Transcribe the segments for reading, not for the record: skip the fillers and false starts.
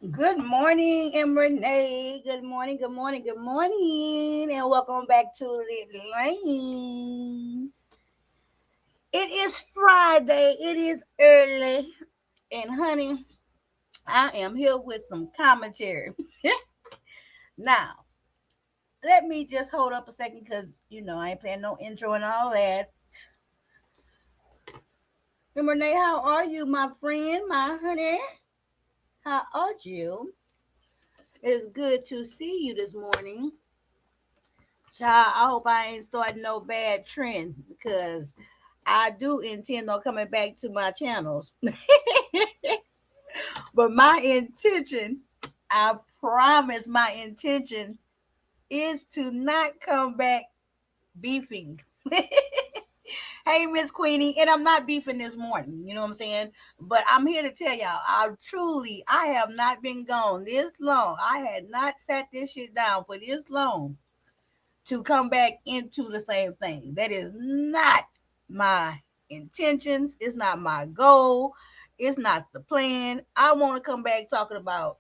Good morning, and Renee. Good morning, good morning, good morning, and welcome back to Lit Lane. It is Friday. It is early, and honey, I am here with some commentary. Now, let me just hold up a second because I ain't playing no intro and all that. And Renee, how are you, my friend, my honey? How are you? It's good to see you this morning. Child, I hope I ain't starting no bad trend because I do intend on coming back to my channels. But my intention, I promise my intention is to not come back beefing. Hey, Miss Queenie, and I'm not beefing this morning, you know what I'm saying? But I'm here to tell y'all, I have not been gone this long. I had not sat this shit down for this long to come back into the same thing. That is not my intentions. It's not my goal. It's not the plan. I want to come back talking about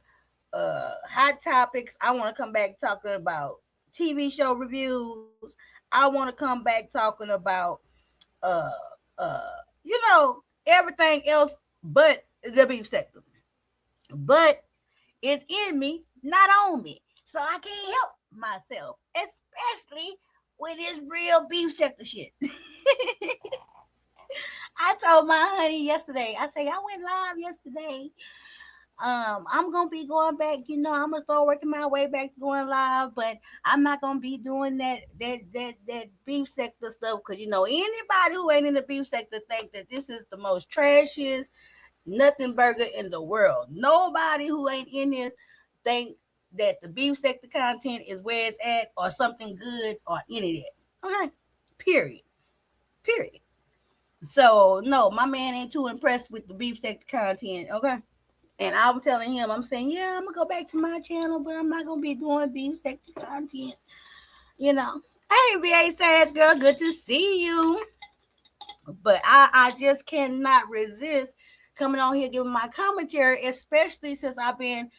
hot topics. I want to come back talking about TV show reviews. I want to come back talking about uh uh everything else but the beef sector. But it's in me, not on me. So I can't help myself, especially with this real beef sector shit. I told my honey yesterday, I say, I went live yesterday. I'm gonna be going back, I'm gonna start working my way back to going live, but I'm not gonna be doing that beef sector stuff because anybody who ain't in the beef sector think that this is the most trashiest nothing burger in the world. Nobody who ain't in this think that the beef sector content is where it's at or something good or any of that. Okay. Period. Period. So no, my man ain't too impressed with the beef sector content. Okay. And I'm telling him, I'm saying, yeah, I'm gonna go back to my channel, but I'm not gonna be doing beef sector content. You know. Hey, VA Sash girl, good to see you. But I just cannot resist coming on here giving my commentary, especially since I've been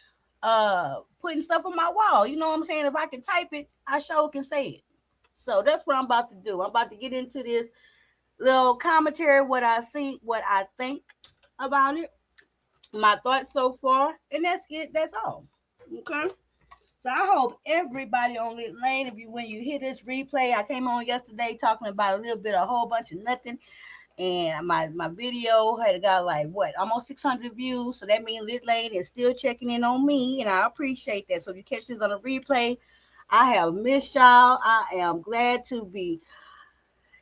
putting stuff on my wall. You know what I'm saying? If I can type it, I sure can say it. So that's what I'm about to do. I'm about to get into this little commentary, what I see, what I think about it, my thoughts so far, and that's it. That's all. Okay. So I hope everybody on Lit Lane, if you when you hear this replay, I came on yesterday talking about a little bit, a whole bunch of nothing, and my video had got like what almost 600 views. So that means Lit Lane is still checking in on me, and I appreciate that. So if you catch this on a replay, I have missed y'all. I am glad to be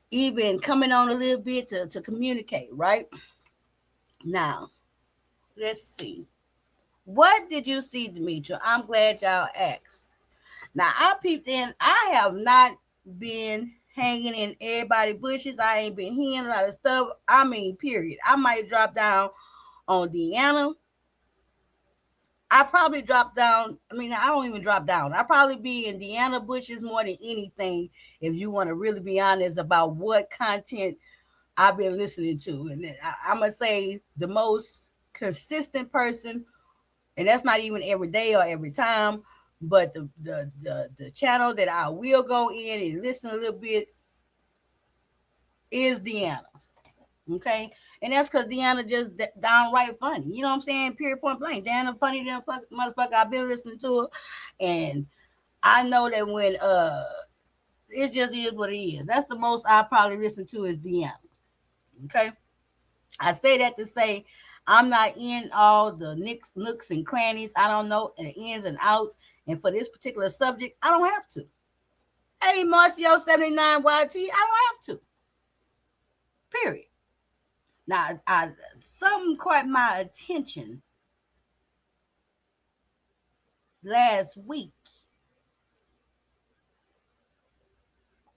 even coming on a little bit to communicate. Right now, let's see. What did you see, Demetra? I'm glad y'all asked. Now I peeped in. I have not been hanging in everybody's bushes. I ain't been hearing a lot of stuff. I mean, period. I might drop down on Deanna. I probably drop down. I mean, I don't even drop down. I probably be in Deanna bushes more than anything. If you want to really be honest about what content I've been listening to, and I'm gonna say the most consistent person, and that's not even every day or every time, but the channel that I will go in and listen a little bit is Deanna's. Okay, and that's because Deanna just downright funny. You know what I'm saying? Period, point blank. Deanna funny than fuck motherfucker. I've been listening to her, and I know that when it just is what it is. That's the most I probably listen to is Deanna. Okay, I say that to say I'm not in all the nooks and crannies. I don't know the ins and outs. And for this particular subject, I don't have to. Hey, Marcio 79YT, I don't have to. Period. Now, something caught my attention last week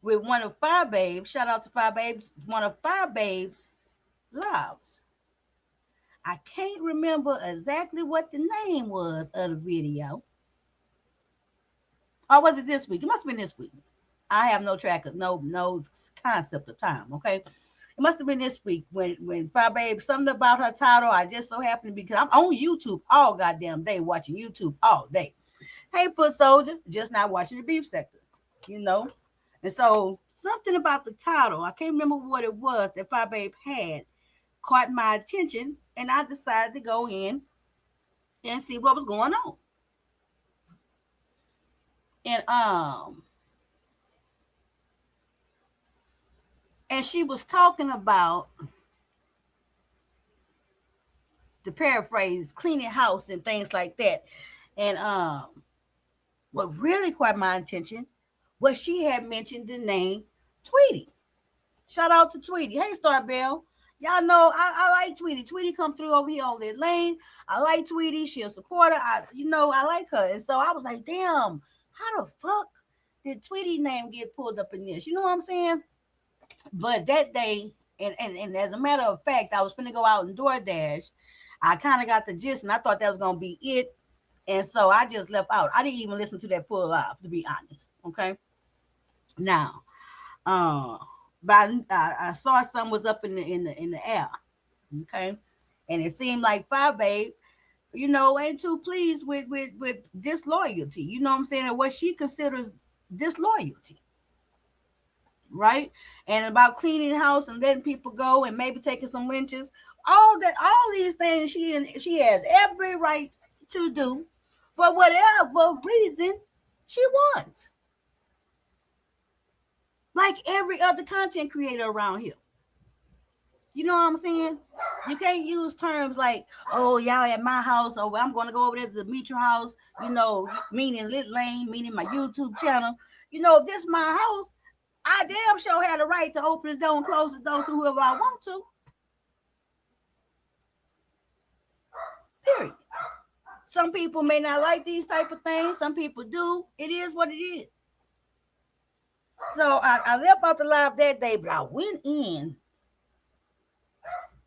with one of Fire Babes. Shout out to Fire Babes. One of Fire Babes' lives. I can't remember exactly what the name was of the video. Or was it this week? It must have been this week. I have no track of no concept of time. Okay, It must have been this week when Fire Babe, something about her title. I just so happened because I'm on YouTube all goddamn day, watching YouTube all day. Hey, foot soldier, just not watching the beef sector, you know. And so something about the title, I can't remember what it was that Fire Babe had, caught my attention, and I decided to go in and see what was going on. And and she was talking about, the paraphrase, cleaning house and things like that. And what really caught my attention was she had mentioned the name Tweety. Shout out to Tweety. Hey, Star Bell. Y'all know I like Tweety. Tweety come through over here on that lane. I like Tweety. She a supporter. I like her. And so I was like, damn, how the fuck did Tweety name get pulled up in this? You know what I'm saying? But that day, and as a matter of fact, I was finna go out and DoorDash. I kind of got the gist, and I thought that was gonna be it. And so I just left out. I didn't even listen to that full live, to be honest. Okay. Now, uh, but I saw some was up in the air. Okay, and it seemed like Five Babe, ain't too pleased with disloyalty. You know what I'm saying? And what she considers disloyalty, right? And about cleaning the house and letting people go and maybe taking some wrenches. All these things she has every right to do for whatever reason she wants. Like every other content creator around here. You know what I'm saying? You can't use terms like, oh, y'all at my house, or I'm going to go over there to the Mitra house, meaning Lit Lane, meaning my YouTube channel. If this is my house, I damn sure had a right to open the door and close the door to whoever I want to. Period. Some people may not like these type of things. Some people do. It is what it is. So I left out the live that day, but I went in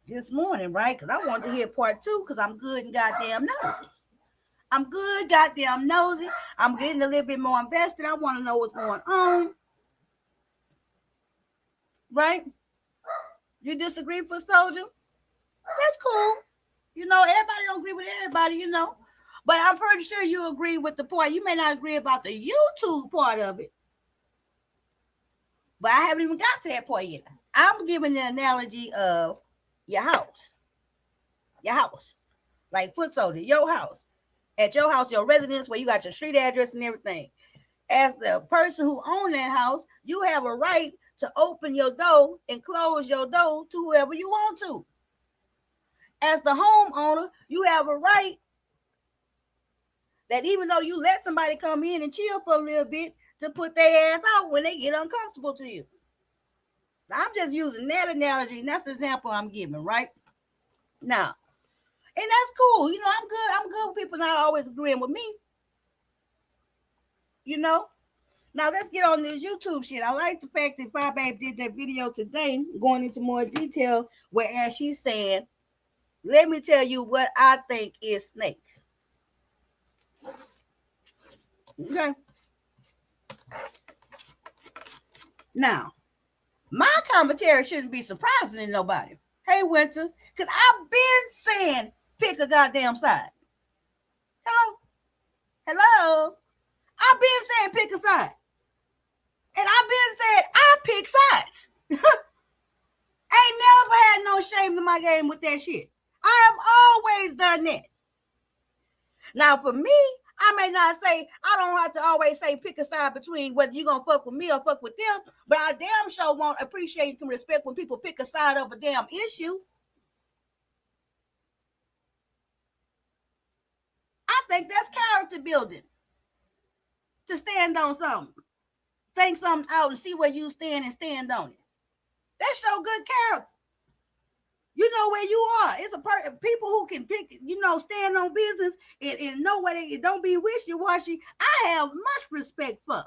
this morning, right? Because I wanted to hear part 2 because I'm good and goddamn nosy. I'm good, goddamn nosy. I'm getting a little bit more invested. I want to know what's going on. Right? You disagree for soldier? That's cool. Everybody don't agree with everybody, But I'm pretty sure you agree with the part. You may not agree about the YouTube part of it. But I haven't even got to that point yet. I'm giving the analogy of your house. Your house. Like foot soldier, your house. At your house, your residence, where you got your street address and everything. As the person who owns that house, you have a right to open your door and close your door to whoever you want to. As the homeowner, you have a right that even though you let somebody come in and chill for a little bit, to put their ass out when they get uncomfortable to you. Now, I'm just using that analogy, and that's the example I'm giving, right? Now, and that's cool. I'm good. I'm good with people not always agreeing with me. Now let's get on this YouTube shit. I like the fact that Fire Babe did that video today, going into more detail, whereas she's saying, let me tell you what I think is snakes. Okay. Now, my commentary shouldn't be surprising to nobody. Hey, Winter, because I've been saying pick a goddamn side. Hello. I've been saying pick a side. And I've been saying I pick sides. Ain't never had no shame in my game with that shit. I have always done that. Now, for me, I may not say, I don't have to always say pick a side between whether you're going to fuck with me or fuck with them, but I damn sure won't appreciate and respect when people pick a side of a damn issue. I think that's character building. To stand on something. Think something out and see where you stand and stand on it. That show good character. You know where you are. It's people who can pick, stand on business and know where they don't be wishy-washy. I have much respect for.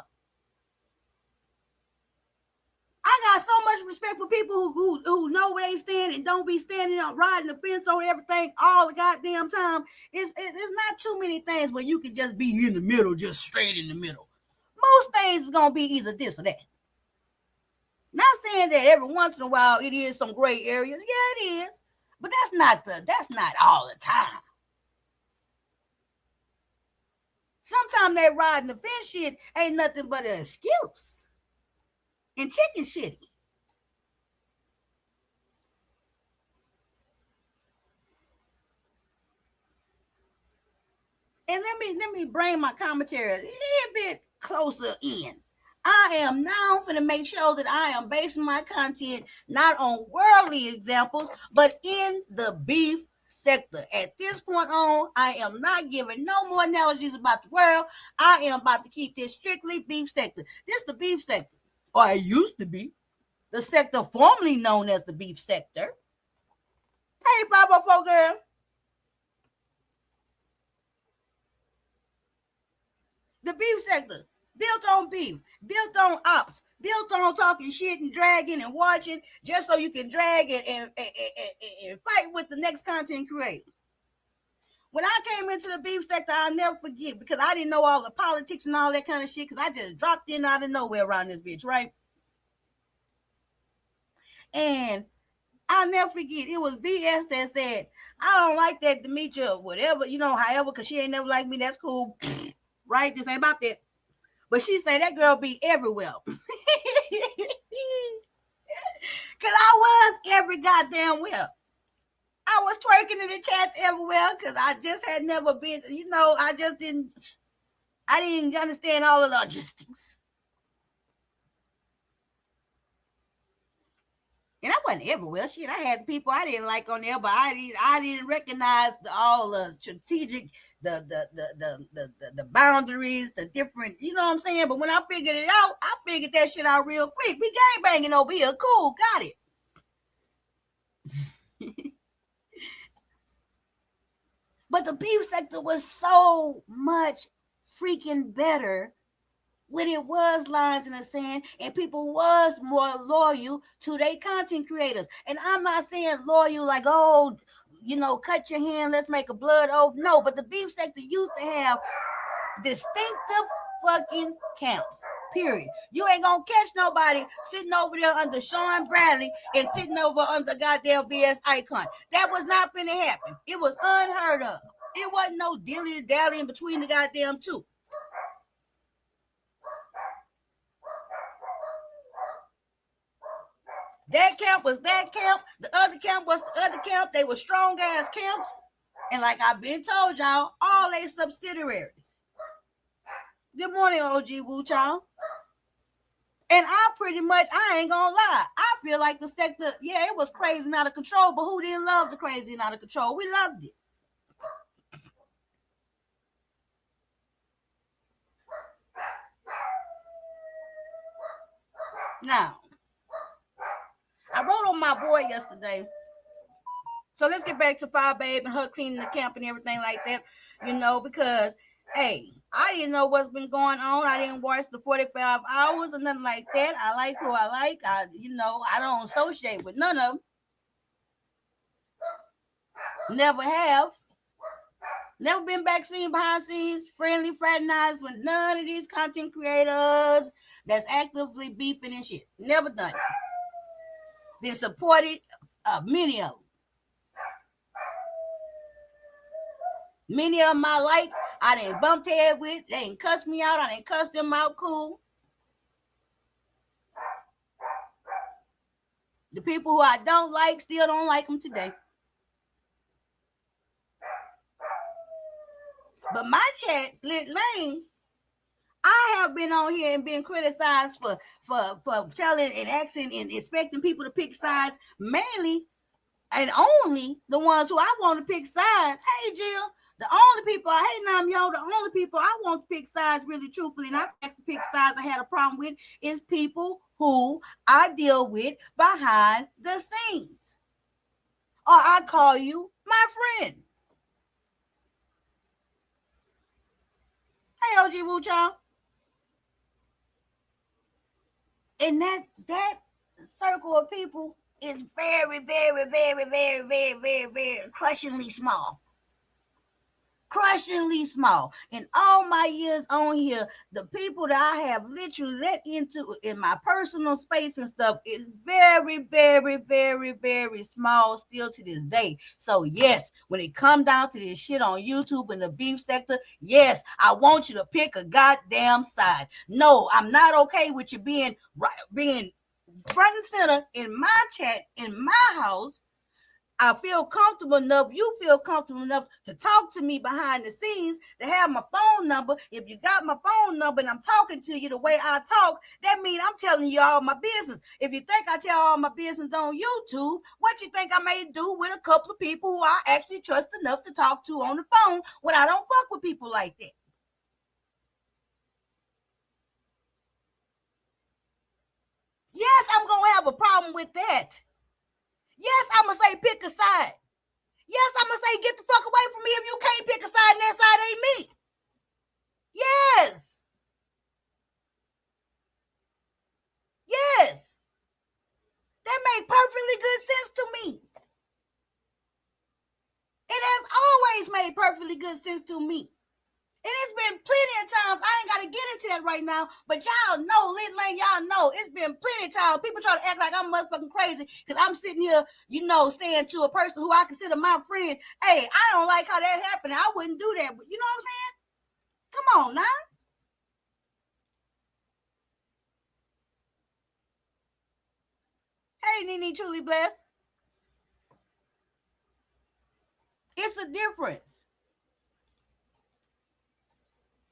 I got so much respect for people who know where they stand and don't be standing up riding the fence on everything all the goddamn time. It's not too many things where you can just be in the middle, just straight in the middle. Most things is gonna be either this or that. Not saying that every once in a while it is some gray areas. Yeah, it is. But that's not all the time. Sometimes that riding the fence shit ain't nothing but an excuse and chicken shitty. And let me bring my commentary a little bit closer in. I am now going to make sure that I am basing my content not on worldly examples, but in the beef sector. At this point on, I am not giving no more analogies about the world. I am about to keep this strictly beef sector. This is the beef sector, or it used to be the sector formerly known as the beef sector. Hey, 504 girl. The beef sector, built on beef, built on ops, built on talking shit and dragging and watching just so you can drag and fight with the next content creator. When I came into the beef sector, I'll never forget because I didn't know all the politics and all that kind of shit because I just dropped in out of nowhere around this bitch, right? And I'll never forget, it was BS that said, I don't like that Demetria or whatever, however, because she ain't never liked me. That's cool. Right? This ain't about that. But she said that girl be everywhere. Cause I was every goddamn well. I was twerking in the chats everywhere because I just had never been, I didn't understand all the logistics. And I wasn't everywhere. Shit, I had people I didn't like on there, but I didn't recognize all the strategic, the boundaries, the different, you know what I'm saying? But when I figured it out, I figured that shit out real quick. We gang banging over here. Cool, got it. But the beef sector was so much freaking better when it was lines in the sand and people was more loyal to their content creators. And I'm not saying loyal like, oh, cut your hand, let's make a blood oath. No, but the beef sector used to have distinctive fucking camps. Period. You ain't gonna catch nobody sitting over there under Sean Bradley and sitting over under goddamn BS Icon. That was not finna happen. It was unheard of. It wasn't no dilly dally in between the goddamn two. That camp was that camp. The other camp was the other camp. They were strong ass camps. And like I've been told y'all, all they subsidiaries. Good morning, OG Wu Chow. And I ain't gonna lie. I feel like the sector, yeah, it was crazy and out of control, but who didn't love the crazy and out of control? We loved it. Now, I wrote on my boy yesterday. So let's get back to Fire Babe and her cleaning the camp and everything like that, because hey, I didn't know what's been going on. I didn't watch the 45 hours or nothing like that. I like who I like. I don't associate with none of them. Never have. Never been back seen behind scenes, friendly, fraternized with none of these content creators that's actively beefing and shit. Never done it. Been supported many of them. Many of them I like. I didn't bump head with. They didn't cuss me out. I didn't cuss them out. Cool. The people who I don't like still don't like them today. But my chat, Lit Lane, I have been on here and been criticized for telling and asking and expecting people to pick sides, mainly and only the ones who I want to pick sides. Hey, Jill, the only people, hey, Nam Yo, the only people I want to pick sides really truthfully, and I've asked to pick sides I had a problem with, is people who I deal with behind the scenes. Or I call you my friend. Hey, OG Wu Chow. And that circle of people is very, very, very, very, very, very, very crushingly small. crushingly small. In all my years on here, the people that I have literally let into in my personal space and stuff is very, very, very, very small still to this day. So yes, when it come down to this shit on YouTube and the beef sector, yes, I want you to pick a goddamn side. No, I'm not okay with you being front and center in my chat in my house. I feel comfortable enough, you feel comfortable enough to talk to me behind the scenes, to have my phone number. If you got my phone number and I'm talking to you the way I talk, that means I'm telling you all my business. If you think I tell all my business on YouTube, what you think I may do with a couple of people who I actually trust enough to talk to on the phone when I don't fuck with people like that? Yes, I'm going to have a problem with that. Yes, I'm going to say pick a side. Yes, I'm going to say get the fuck away from me if you can't pick a side and that side ain't me. Yes. Yes. That made perfectly good sense to me. It has always made perfectly good sense to me. And it's been plenty of times. I ain't got to get into that right now, but y'all know, Lit Lane, y'all know, it's been plenty of times. People try to act like I'm motherfucking crazy because I'm sitting here, saying to a person who I consider my friend, hey, I don't like how that happened. I wouldn't do that. But you know what I'm saying? Come on now. Hey, Nene Truly Blessed. It's a difference.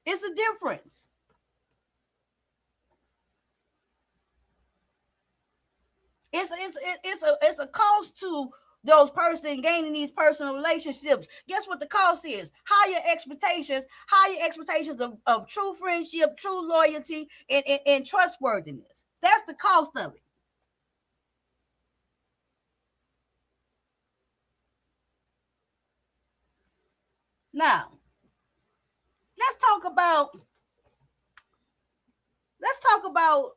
It's a difference. It's a cost to those person gaining these personal relationships. Guess what the cost is? Higher expectations of true friendship, true loyalty, and trustworthiness. That's the cost of it. Now, let's talk about let's talk about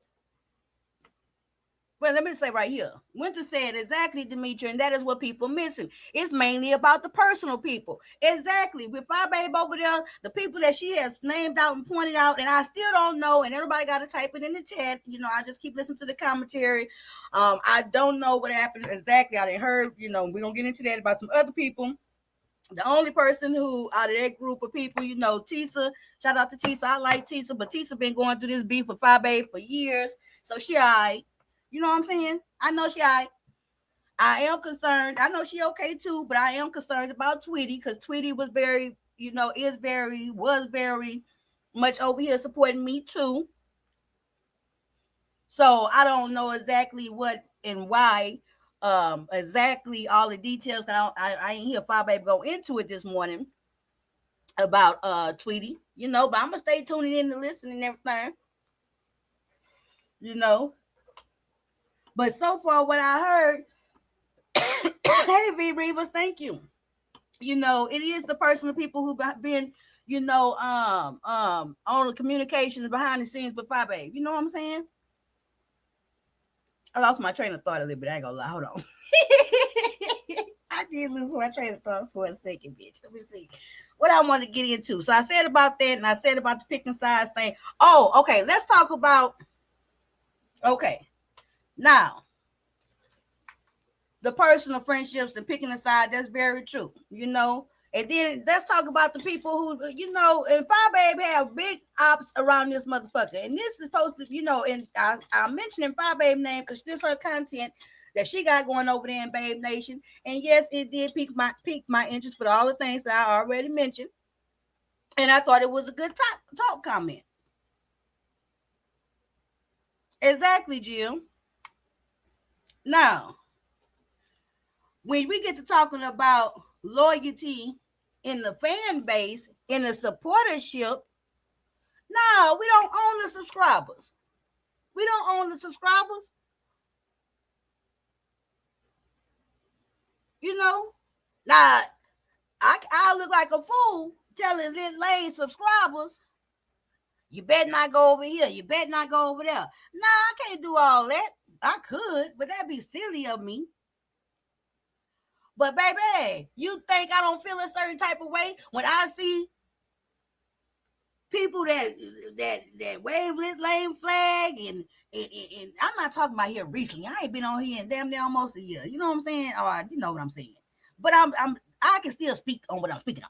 well, let me say right here. Winter said exactly, Demetri, and that is what people missing. It's mainly about the personal people. Exactly. With our babe over there, the people that she has named out and pointed out, and I still don't know, and everybody got to type it in the chat. I just keep listening to the commentary. I don't know what happened exactly. I didn't heard, we're going to get into that about some other people. The only person who out of that group of people, Tisa, shout out to Tisa. I like Tisa, but Tisa been going through this beef with Five Babe for years. So she all right. You know what I'm saying? I know she all right. I am concerned. I know she okay too, but I am concerned about Tweety because Tweety was very, was very much over here supporting me too. So I don't know exactly what and why, exactly all the details. I ain't hear Five Babe go into it this morning about Tweety, but I'm gonna stay tuning in to listen and everything, you know. But so far, what I heard, hey V Rivas, thank you. It is the personal people who've been, on the communications behind the scenes with Five Babe. You know what I'm saying? I lost my train of thought a little bit. I ain't gonna lie. Hold on. I did lose my train of thought for a second, bitch. Let me see what I want to get into. So I said about that, and I said about the picking size thing. Oh, okay. Let's talk about. Okay, now the personal friendships and picking a side. That's very true. And then let's talk about the people who, and Five Babe have big ops around this motherfucker. And this is supposed to, and I'm mentioning Five Babe name because this her content that she got going over there in Babe Nation. And yes, it did pique my interest for all the things that I already mentioned. And I thought it was a good talk comment. Exactly, Jill. Now, when we get to talking about loyalty in the fan base, in the supportership, no, we don't own the subscribers. We don't own the subscribers. Now I look like a fool telling Lit Lane subscribers, you better not go over here. You better not go over there. Nah, I can't do all that. I could, but that'd be silly of me. But baby, you think I don't feel a certain type of way when I see people that wave this lame flag and I'm not talking about here recently. I ain't been on here in damn near almost a year. You know what I'm saying? Or you know what I'm saying. But I can still speak on what I'm speaking on.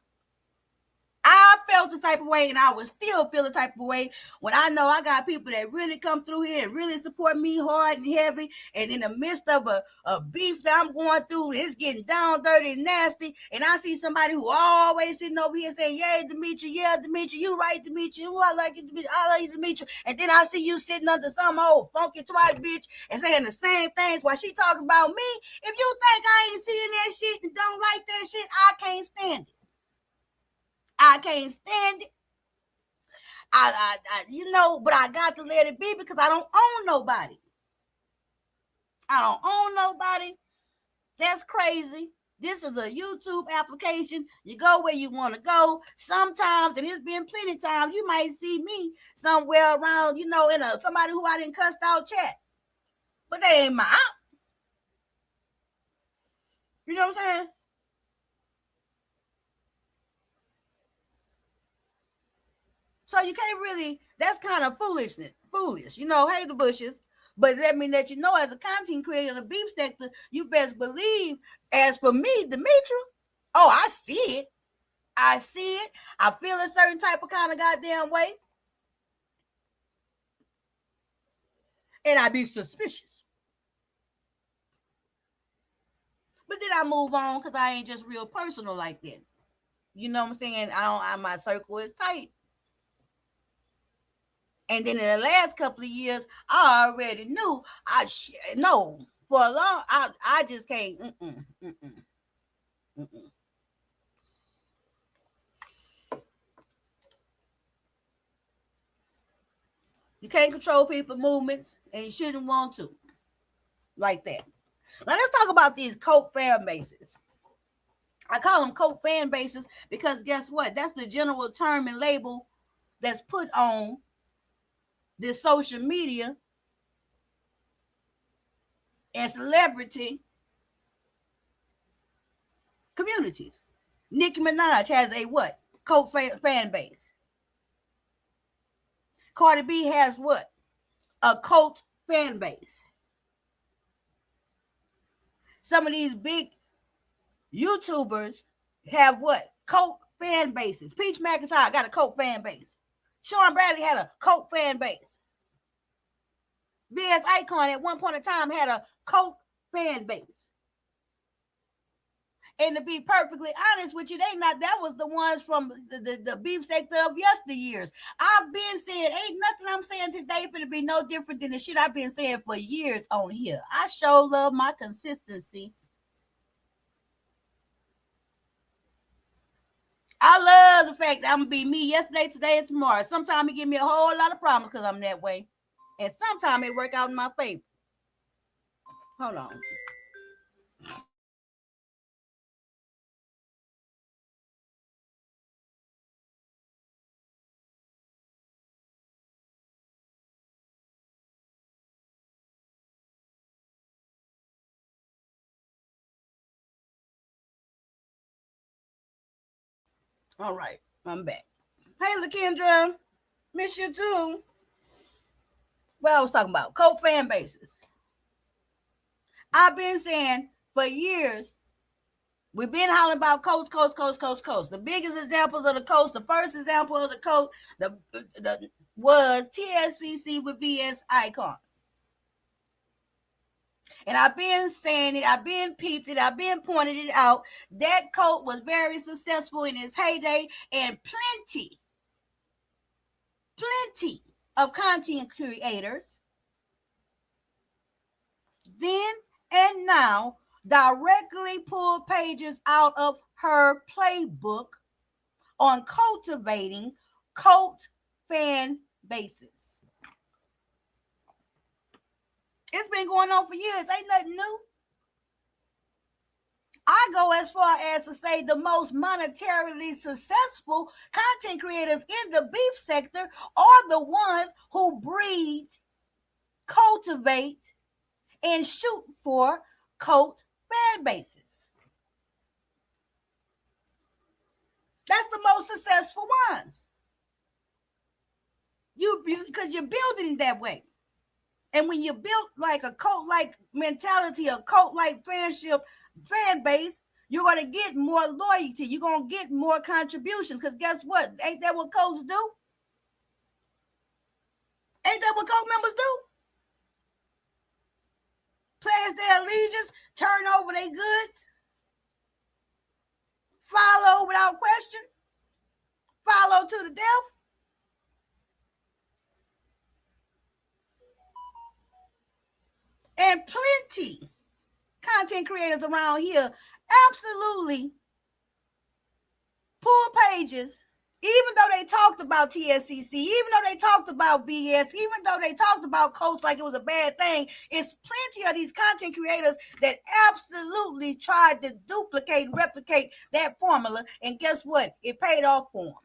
I felt the type of way, and I would still feel the type of way when I know I got people that really come through here and really support me hard and heavy. And in the midst of a beef that I'm going through, it's getting down, dirty, and nasty. And I see somebody who always sitting over here saying, "Yeah, Demetri, yeah, Demetri, you right, Demetri, oh, I like it, Demetri, I like you, Demetri." And then I see you sitting under some old funky twice bitch and saying the same things while she talking about me. If you think I ain't seeing that shit and don't like that shit, I can't stand it. I can't stand it. But I got to let it be because I don't own nobody. I don't own nobody. That's crazy. This is a YouTube application. You go where you want to go. Sometimes, and it's been plenty of times, you might see me somewhere around, in somebody who I didn't cuss out chat. But they ain't my op. You know what I'm saying? So you can't really, that's kind of foolish. Hey the bushes. But let me let you know, as a content creator in the beef sector, you best believe, as for me, Demetri, oh, I see it. I see it. I feel a certain type of kind of goddamn way. And I be suspicious. But then I move on because I ain't just real personal like that. You know what I'm saying? My circle is tight. And then in the last couple of years, I already knew no, for a long, I just can't. You can't control people's movements, and you shouldn't want to like that. Now let's talk about these cult fan bases. I call them cult fan bases because guess what? That's the general term and label that's put on this social media and celebrity communities. Nicki Minaj has a what? Cult fan base. Cardi B has what? A cult fan base. Some of these big YouTubers have what? Cult fan bases. Peach McIntyre got a cult fan base. Sean Bradley had a cult fan base. VS Icon at one point in time had a cult fan base. And to be perfectly honest with you, that was the ones from the beef sector of yesteryears. I've been saying, ain't nothing I'm saying today for to be no different than the shit I've been saying for years on here. I sure love my consistency. I love the fact that I'm gonna be me yesterday, today, and tomorrow. Sometimes it give me a whole lot of problems because I'm that way. And sometimes it work out in my favor. Hold on. All right, I'm back. Hey, LaKendra, miss you too. What I was talking about, cult fan bases. I've been saying for years, we've been hollering about coast. The biggest examples of the coast, the first example of the coast, the was TSCC with VS Icon. And I've been saying it, I've been peeped it, I've been pointed it out. That coat was very successful in its heyday, and plenty of content creators then and now directly pull pages out of her playbook on cultivating cult fan bases. It's been going on for years. Ain't nothing new. I go as far as to say the most monetarily successful content creators in the beef sector are the ones who breed, cultivate, and shoot for cult fan bases. the most successful ones. Because you're building that way. And when you build like a cult-like mentality, a cult-like fan base, you're going to get more loyalty. You're going to get more contributions. Because guess what? Ain't that what cults do? Ain't that what cult members do? Pledge their allegiance, turn over their goods, follow without question, follow to the death. And plenty content creators around here absolutely pull pages, even though they talked about TSCC, even though they talked about BS, even though they talked about cults like it was a bad thing. It's plenty of these content creators that absolutely tried to duplicate and replicate that formula. And guess what? It paid off for them.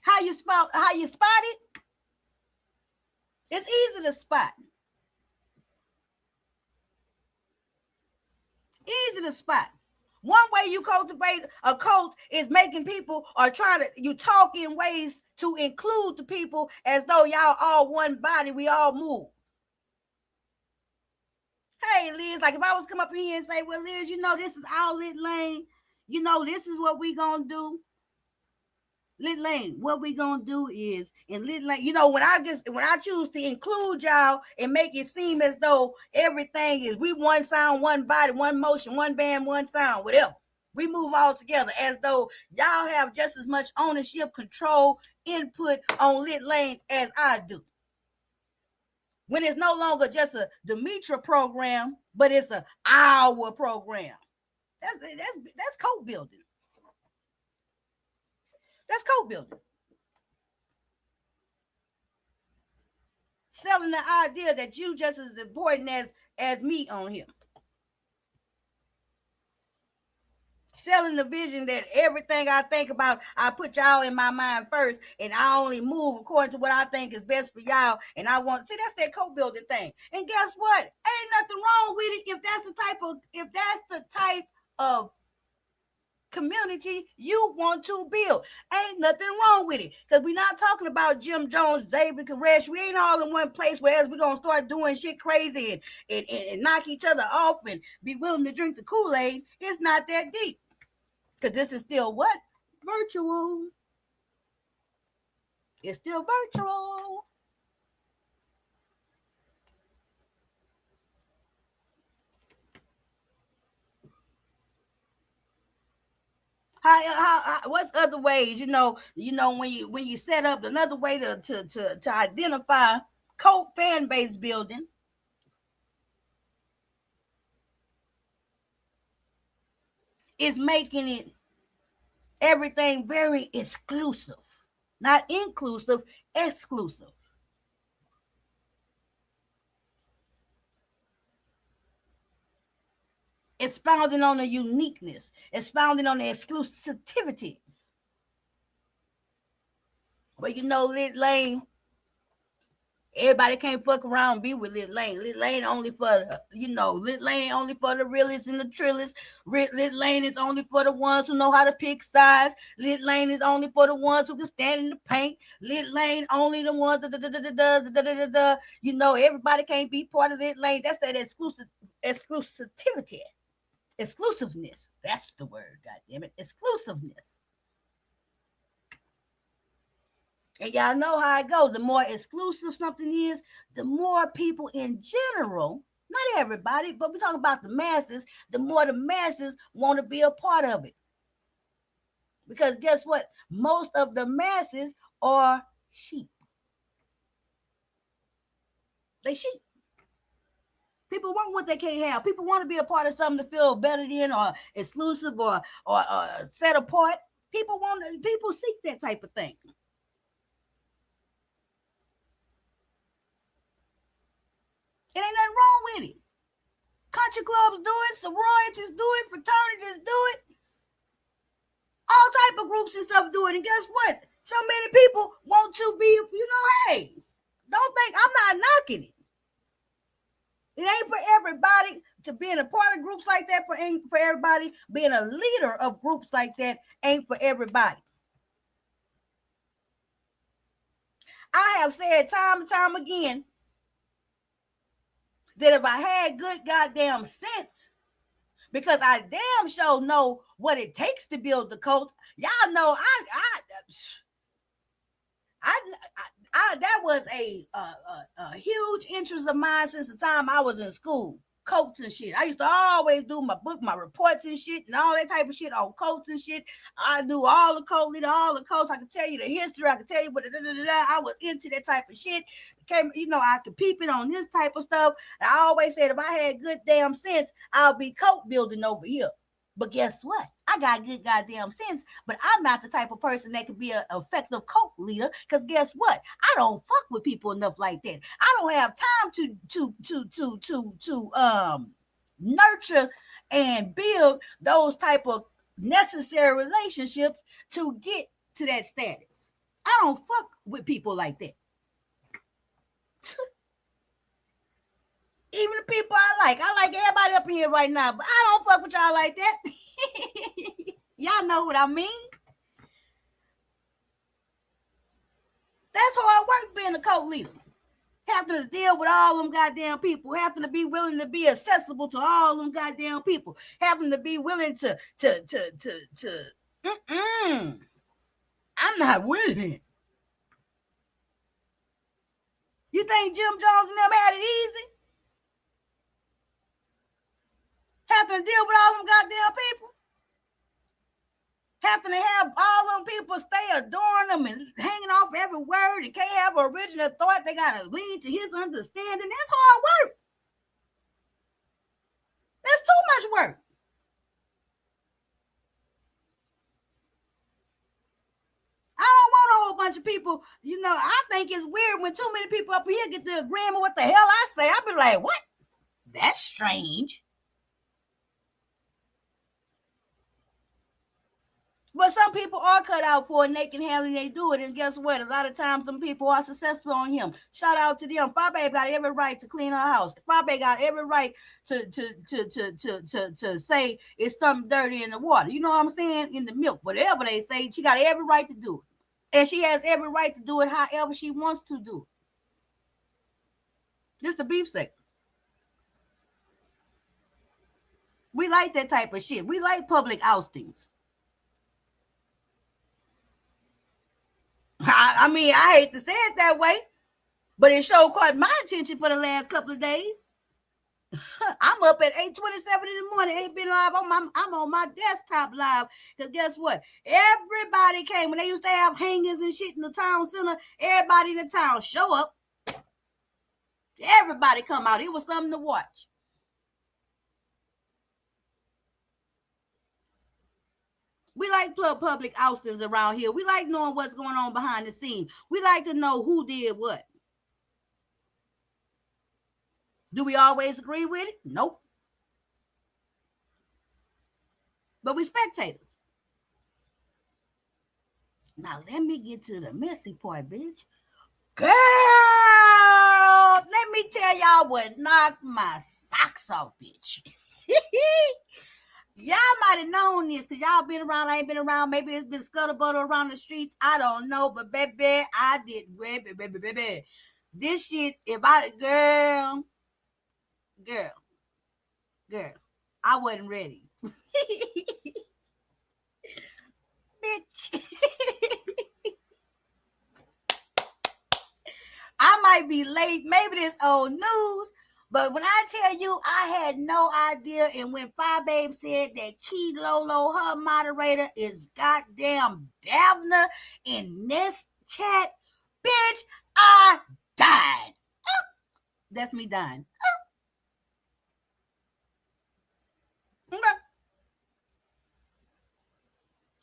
How you spot it? It's easy to spot. Easy to spot. One way you cultivate a cult is making people or you talk in ways to include the people as though y'all all one body, we all move. Hey, Liz, like if I was come up in here and say, well, Liz, this is our Lit Lane. This is what we gonna do. Lit Lane, what we gonna do is in Lit Lane, when I choose to include y'all and make it seem as though everything is we one sound, one body, one motion, one band, one sound, whatever. We move all together as though y'all have just as much ownership, control, input on Lit Lane as I do. When it's no longer just a Demetra program, but it's our program. That's cult building. That's cult building. Selling the idea that you just as important as me on here. Selling the vision that everything I think about, I put y'all in my mind first, and I only move according to what I think is best for y'all. And I want that's that co-building thing. And guess what? Ain't nothing wrong with it if that's the type of community you want to build. Ain't nothing wrong with it, because we're not talking about Jim Jones, David Koresh. We ain't all in one place whereas we're gonna start doing shit crazy and knock each other off and be willing to drink the Kool-Aid. It's not that deep, because this is still what? Virtual. It's still virtual. What's other ways? When you set up another way to identify cult fan base building is making it everything very exclusive, not inclusive, exclusive. Expounding on the uniqueness, expounding on the exclusivity. But Lit Lane, everybody can't fuck around and be with Lit Lane. Lit Lane only for Lit Lane only for the realists and the trillists. Lit Lane is only for the ones who know how to pick sides. Lit Lane is only for the ones who can stand in the paint. Lit Lane only the ones everybody can't be part of Lit Lane. That's that exclusivity. Exclusiveness. That's the word, goddammit. Exclusiveness. And y'all know how it goes. The more exclusive something is, the more people in general, not everybody, but we're talking about the masses, the more the masses want to be a part of it. Because guess what? Most of the masses are sheep. They sheep. People want what they can't have. People want to be a part of something to feel better than, or exclusive, or set apart. People seek that type of thing. It ain't nothing wrong with it. Country clubs do it, sororities do it, fraternities do it. All type of groups and stuff do it. And guess what? So many people want to be, hey, don't think I'm not knocking it. It ain't for everybody to be in a part of groups like that. Ain't for everybody. Being a leader of groups like that ain't for everybody. I have said time and time again that if I had good goddamn sense, because I damn sure know what it takes to build the cult. Y'all know that was a huge interest of mine since the time I was in school. Coats and shit. I used to always do my reports and shit and all that type of shit on coats and shit. I knew all the code leader, all the coats. I could tell you the history. I could tell you what I was into that type of shit. I could peep it on this type of stuff. And I always said if I had good damn sense, I'll be coat building over here. But guess what? I got good goddamn sense, but I'm not the type of person that could be an effective cult leader. Because guess what? I don't fuck with people enough like that. I don't have time to nurture and build those type of necessary relationships to get to that status. I don't fuck with people like that. Even the people I like everybody up in here right now, but I don't fuck with y'all like that. Y'all know what I mean. That's hard work being a co-leader. Having to deal with all them goddamn people, having to be willing to be accessible to all them goddamn people, having to be willing to I'm not willing. You think Jim Jones never had it easy? Having to deal with all them goddamn people? Having to have all them people stay adoring them and hanging off every word and can't have an original thought. They got to lean to his understanding. That's hard work. That's too much work. I don't want a whole bunch of people. I think it's weird when too many people up here get the agreement what the hell I say. I be like, what? That's strange. But some people are cut out for it and they can handle it and they do it. And guess what? A lot of times some people are successful on him. Shout out to them. Fabe got every right to clean her house. Fabe got every right to say it's something dirty in the water. You know what I'm saying? In the milk. Whatever they say, she got every right to do it. And she has every right to do it however she wants to do it. Just the beef sector. We like that type of shit. We like public oustings. I mean, I hate to say it that way, but it sure caught my attention for the last couple of days. I'm up at 8:27 in the morning. Ain't been live I'm on my desktop live. Because guess what? Everybody came. When they used to have hangers and shit in the town center, everybody in the town show up. Everybody come out. It was something to watch. We like public oustings around here. We like knowing what's going on behind the scene. We like to know who did what. Do we always agree with it? Nope. But we spectators. Now let me get to the messy part, bitch. Girl, let me tell y'all what knocked my socks off, bitch. Y'all might have known this because y'all been around, I ain't been around. Maybe it's been scuttlebutt around the streets. I don't know, but baby, I did. Baby. This shit, if I, girl, I wasn't ready. Bitch. I might be late. Maybe this old news. But when I tell you, I had no idea. And when Fabe said that Key Lolo, her moderator, is goddamn Davna in this chat, bitch, I died. That's me dying.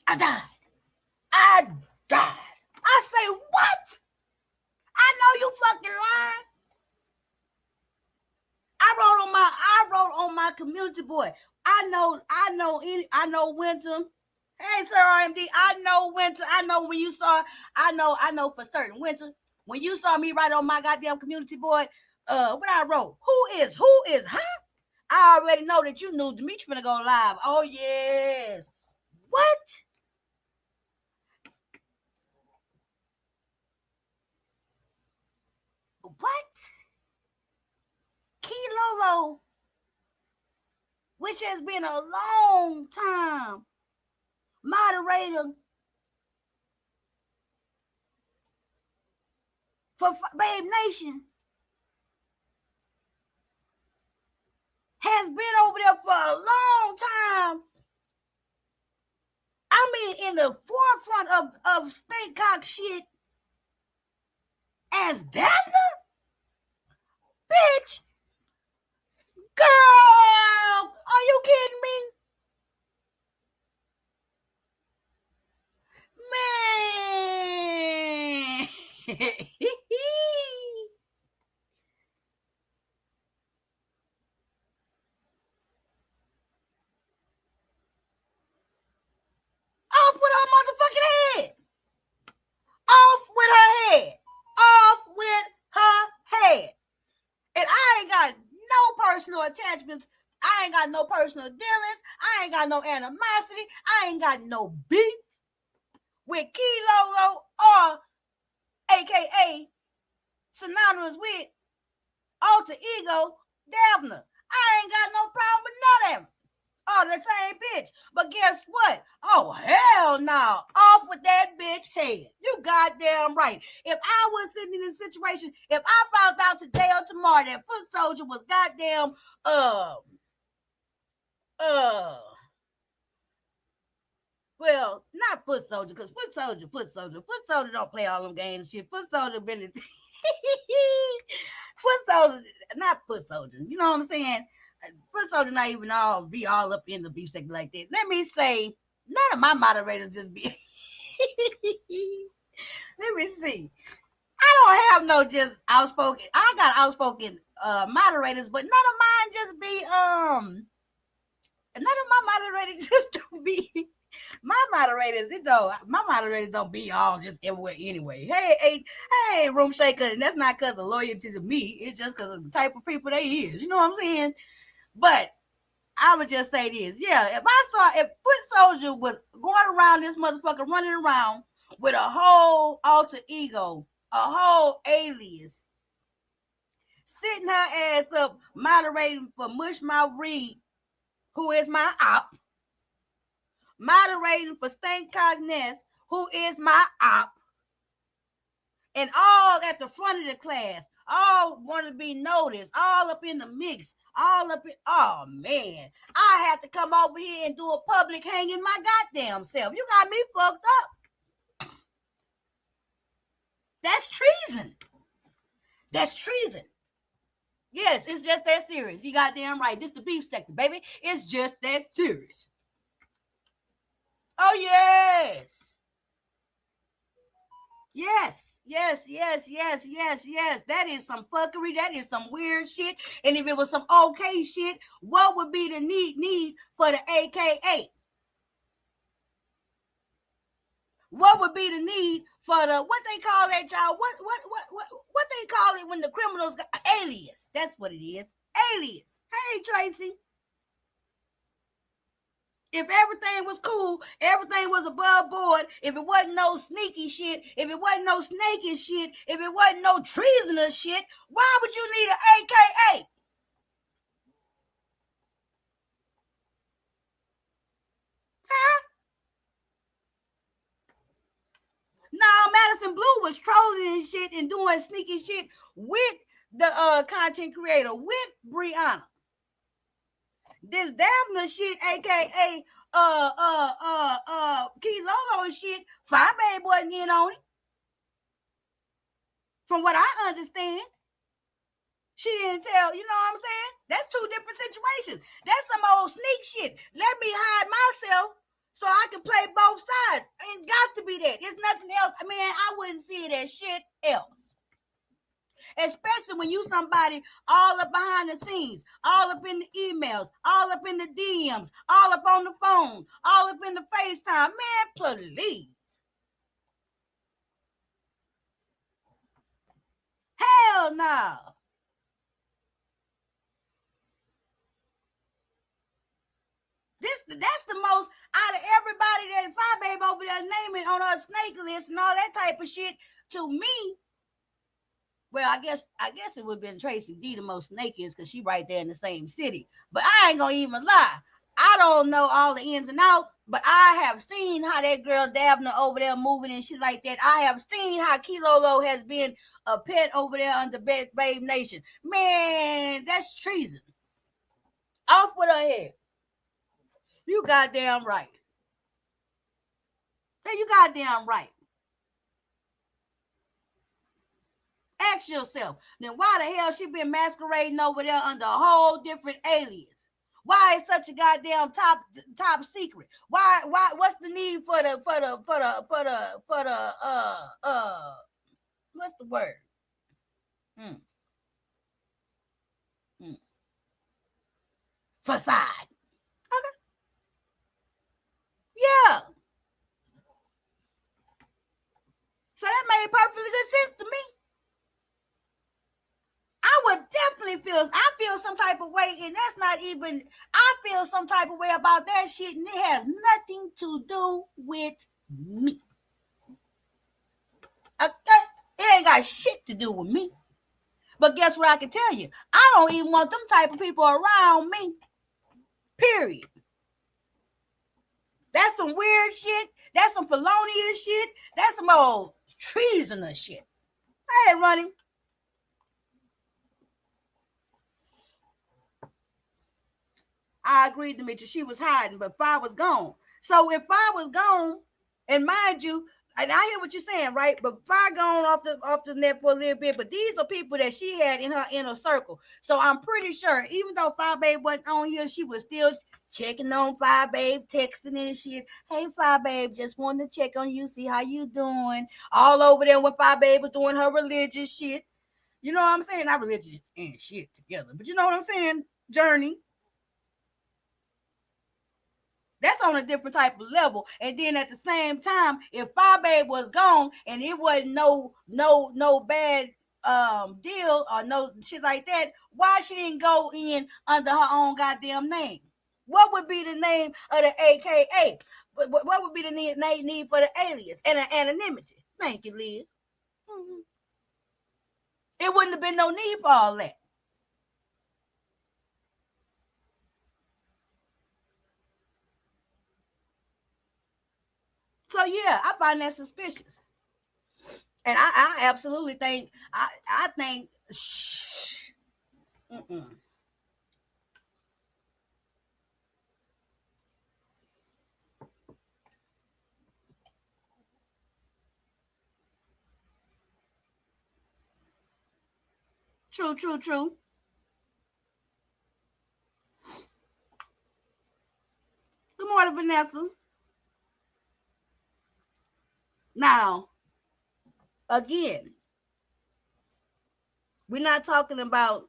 I died. I died. I say, what? I know you fucking lying. I wrote on my community board. I know Winter. Hey, Sir RMD, I know Winter. I know when you saw, I know for certain. Winter, when you saw me write on my goddamn community board, what I wrote, who is, huh? I already know that you knew Demetri finna go live. Oh, yes. What? What? Key Lolo, which has been a long time moderator for Babe Nation, has been over there for a long time. I mean, in the forefront of Stakecock shit as Daphne? Bitch! Girl! Are you kidding me? Man! Off with her motherfucking head! Off with her head! Off with her head! And I ain't got no personal attachments. I ain't got no personal dealings. I ain't got no animosity. I ain't got no beef with Key Lolo or AKA synonymous with alter ego Daphne. I ain't got no problem with none of them. Oh, the same bitch. But guess what? Oh, hell no. Off with that bitch head. You goddamn right. If I was sitting in a situation, if I found out today or tomorrow that Foot Soldier was goddamn, well, not Foot Soldier, because Foot Soldier don't play all them games and shit. Foot Soldier been in Foot Soldier, not Foot Soldier. You know what I'm saying? Foot Soldier not even be all up in the beef sector like that. Let me say, none of my moderators just be. Let me see. I don't have no just outspoken. I got outspoken moderators, but none of mine just be None of my moderators just don't be. My moderators don't be all just everywhere anyway. Hey, Room Shaker, and that's not because of loyalty to me. It's just because of the type of people they is. You know what I'm saying? But I would just say this. Yeah, if Foot Soldier was going around this motherfucker running around with a whole alter ego, a whole alias, sitting her ass up moderating for Mushmouth Reed, who is my op, moderating for Stank Cogness, who is my op, and all at the front of the class, all want to be noticed, all up in the mix, all up in, oh man, I had to come over here and do a public hanging my goddamn self. You got me fucked up. That's treason. That's treason. Yes, it's just that serious. You goddamn right. This the beef sector, baby. It's just that serious. Oh yes. Yes. That is some fuckery. That is some weird shit. And if it was some okay shit, what would be the need for the AKA? What would be the need for the what they call that, y'all? What they call it when the criminals got alias? That's what it is. Alias. Hey Tracy. If everything was cool, everything was above board, if it wasn't no sneaky shit, if it wasn't no snaky shit, if it wasn't no treasonous shit, why would you need an AKA? Huh? No, Madison Blue was trolling and shit and doing sneaky shit with the content creator, with Brianna. This Daphne shit, aka Key Lolo shit, Fire Babe wasn't in on it. From what I understand. She didn't tell, you know what I'm saying? That's two different situations. That's some old sneak shit. Let me hide myself so I can play both sides. It's got to be that. There's nothing else. I mean, I wouldn't see it as shit else. Especially when you somebody all up behind the scenes, all up in the emails, all up in the DMs, all up on the phone, all up in the FaceTime. Man, please. Hell no. That's the most out of everybody that Five Babe over there naming on her snake list and all that type of shit. To me, well, I guess it would have been Tracy D the most snakiest because she right there in the same city. But I ain't gonna even lie. I don't know all the ins and outs, but I have seen how that girl Davna over there moving and shit like that. I have seen how Kilolo has been a pet over there under Babe Nation. Man, that's treason. Off with her head. You goddamn right. You goddamn right. Ask yourself, then why the hell she been masquerading over there under a whole different alias? Why is such a goddamn top secret? Why what's the need for the what's the word? Facade. Okay. Yeah. So that made perfectly good sense to me. I would definitely I feel some type of way, and that's not even, I feel some type of way about that shit, and it has nothing to do with me. Okay? It ain't got shit to do with me. But guess what I can tell you? I don't even want them type of people around me. Period. That's some weird shit. That's some felonious shit. That's some old treasonous shit. I ain't running. I agreed to Mitchell. She was hiding, but Five was gone. So if Five was gone, and mind you, and I hear what you're saying, right? But Five gone off the net for a little bit. But these are people that she had in her inner circle. So I'm pretty sure, even though Five Babe wasn't on here, she was still checking on Five Babe, texting and shit. Hey, Five Babe, just wanted to check on you, see how you doing. All over there when Five Babe was doing her religious shit. You know what I'm saying? Not religious and shit together, but you know what I'm saying? Journey. That's on a different type of level. And then at the same time, if Five Babe was gone and it wasn't no bad deal or no shit like that, why she didn't go in under her own goddamn name? What would be the name of the AKA? What would be the need for the alias and the anonymity? Thank you, Liz. Mm-hmm. It wouldn't have been no need for all that. So yeah, I find that suspicious. And I absolutely think I think true. Good morning, Vanessa. Now, again, we're not talking about,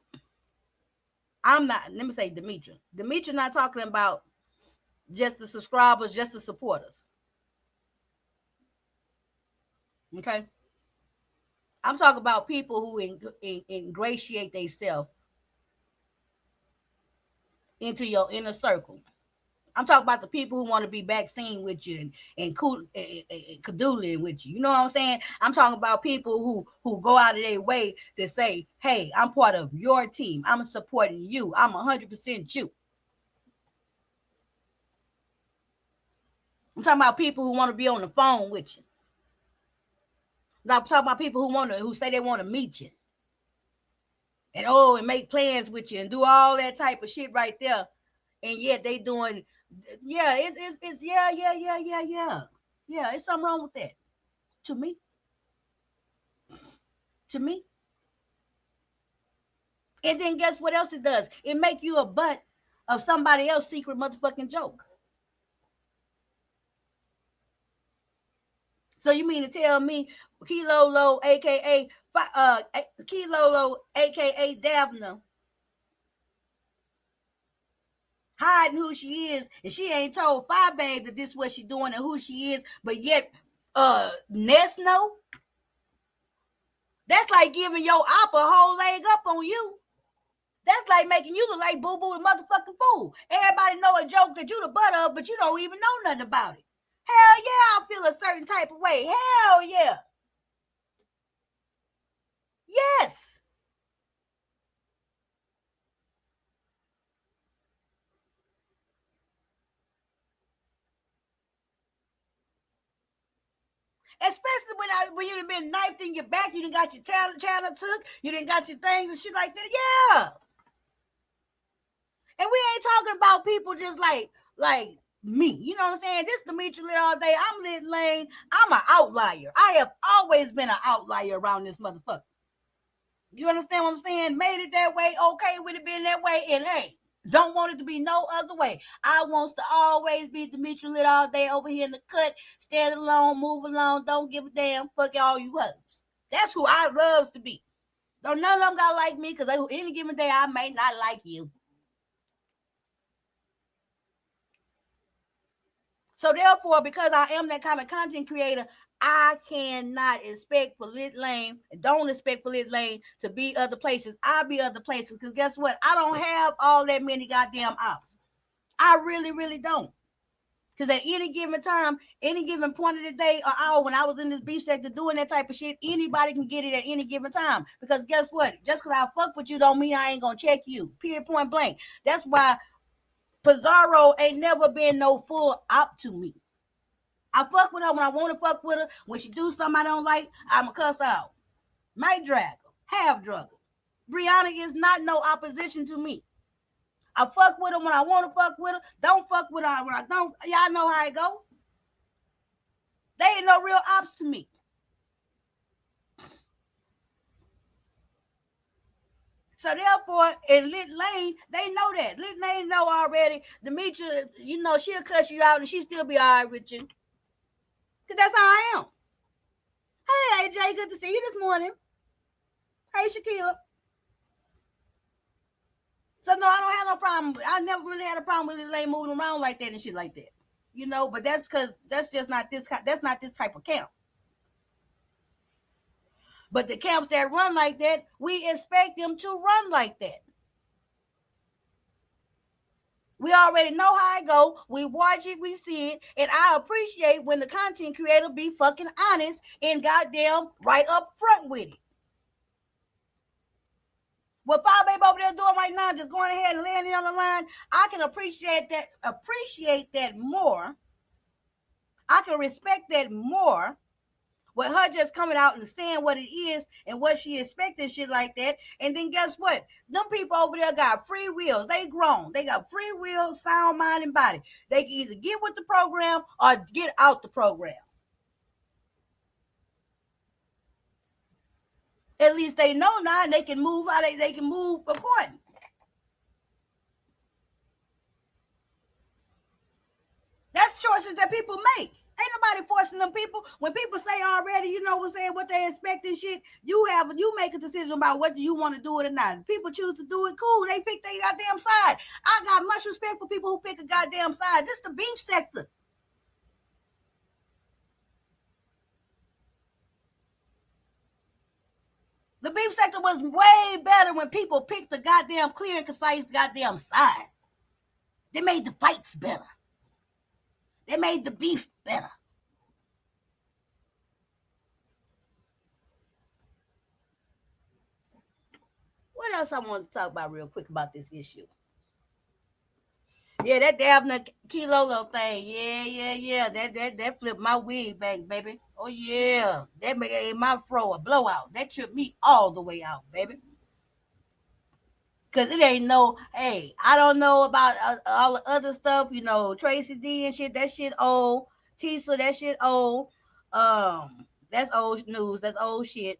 I'm not, let me say Demetra. Demetra not talking about just the subscribers, just the supporters. Okay? I'm talking about people who ingratiate themselves into your inner circle. I'm talking about the people who want to be vaccine with you and cadoodling with you. You know what I'm saying? I'm talking about people who go out of their way to say, hey, I'm part of your team. I'm supporting you. I'm 100% you. I'm talking about people who want to be on the phone with you. I'm talking about people who say they want to meet you. And make plans with you and do all that type of shit right there. And yet they doing, yeah, it's yeah. Yeah, it's something wrong with that. To me. And then guess what else it does? It make you a butt of somebody else's secret motherfucking joke. So you mean to tell me Kilolo, aka Kilolo, aka Davna, hiding who she is, and she ain't told Five Babe that this is what she doing and who she is, but yet Ness know? That's like giving your op a whole leg up on you. That's like making you look like Boo Boo the motherfucking fool. Everybody know a joke that you the butt of, but you don't even know nothing about it. Hell yeah, I feel a certain type of way. Hell yeah. Yes. Especially when you done been knifed in your back, you done got your channel took, you done got your things and shit like that. Yeah. And we ain't talking about people just like me. You know what I'm saying? This is Demetri Lit all day. I'm Lit Lane. I'm an outlier. I have always been an outlier around this motherfucker. You understand what I'm saying? Made it that way, okay with it being that way, and hey, don't want it to be no other way. I wants to always be Demetri Lit all day over here in the cut, stand alone, move along, don't give a damn, fuck all you hoes. That's who I loves to be. Though none of them got like me, because any given day I may not like you. So therefore, because I am that kind of content creator, I cannot expect for Lit Lane, don't expect for Lit Lane to be other places. I'll be other places because guess what? I don't have all that many goddamn ops. I really, really don't. Because at any given time, any given point of the day or hour, when I was in this beef sector doing that type of shit, anybody can get it at any given time. Because guess what? Just because I fuck with you don't mean I ain't gonna check you. Period, point blank. That's why Pizarro ain't never been no full op to me. I fuck with her when I want to fuck with her. When she do something I don't like, I'ma cuss out. Might drag her, half drug her. Brianna is not no opposition to me. I fuck with her when I want to fuck with her. Don't fuck with her when I don't. Y'all know how it go. They ain't no real ops to me. So therefore, in Lit Lane, they know that. Lit Lane know already. Demetri, you know, she'll cuss you out and she still be all right with you. Cause that's how I am. Hey AJ, good to see you this morning. Hey Shakila. So no, I don't have no problem. I never really had a problem with Lit Lane moving around like that and shit like that. You know, but that's because that's just not this. That's not this type of camp. But the camps that run like that, we expect them to run like that. We already know how it go. We watch it, we see it, and I appreciate when the content creator be fucking honest and goddamn right up front with it. What Five Baby over there doing right now, just going ahead and laying it on the line, I can appreciate that more. I can respect that more with her just coming out and saying what it is and what she expected, shit like that. And then guess what? Them people over there got free wills. They grown. They got free will, sound mind, and body. They can either get with the program or get out the program. At least they know now, and they can move how they can move according. That's choices that people make. Ain't nobody forcing them people. When people say already, you know what I'm saying, what they expect and shit, you make a decision about whether you want to do it or not. People choose to do it, cool. They pick their goddamn side. I got much respect for people who pick a goddamn side. This is the beef sector. The beef sector was way better when people picked the goddamn clear and concise goddamn side. They made the fights better. They made the beef better. What else I want to talk about real quick about this issue? Yeah, that Davna Kilolo thing. Yeah. That flipped my wig back, baby. Oh yeah, that made my fro a blowout. That tripped me all the way out, baby. Cause it ain't no. Hey, I don't know about all the other stuff. You know, Tracy D and shit. That shit old. Tisa, that shit old. That's old news. That's old shit.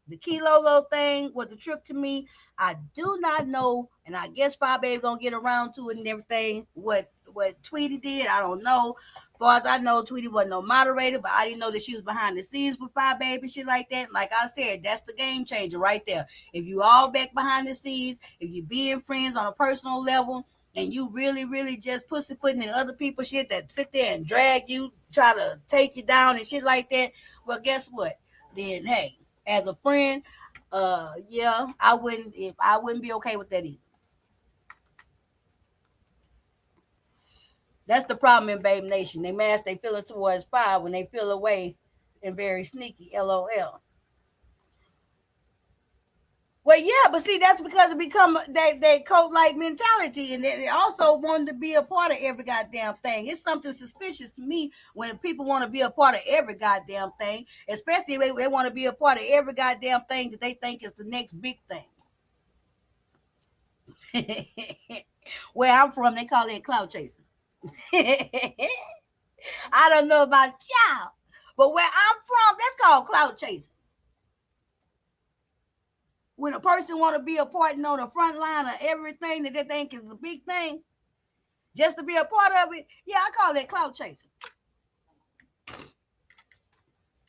The Kilolo thing was a trip to me. I do not know, and I guess Five Baby gonna get around to it and everything. What Tweety did, I don't know. As far as I know, Tweety wasn't no moderator, but I didn't know that she was behind the scenes with Five Baby, shit like that. Like I said, that's the game changer right there. If you all back behind the scenes, if you being friends on a personal level, and you really, really just pussyfooting in other people's shit that sit there and drag you, try to take you down and shit like that, well, guess what? Then hey, as a friend, Yeah, I wouldn't be okay with that either. That's the problem in Babe Nation. They mask their feelings towards fire when they feel away and very sneaky. LOL. Well, yeah, but see, that's because it become that cult like mentality, and they also wanted to be a part of every goddamn thing. It's something suspicious to me when people want to be a part of every goddamn thing, especially if they want to be a part of every goddamn thing that they think is the next big thing. Where I'm from, they call it cloud chasing. I don't know about y'all, but where I'm from, that's called cloud chasing. When a person want to be a part and on the front line of everything that they think is a big thing, just to be a part of it, yeah, I call that clout chasing.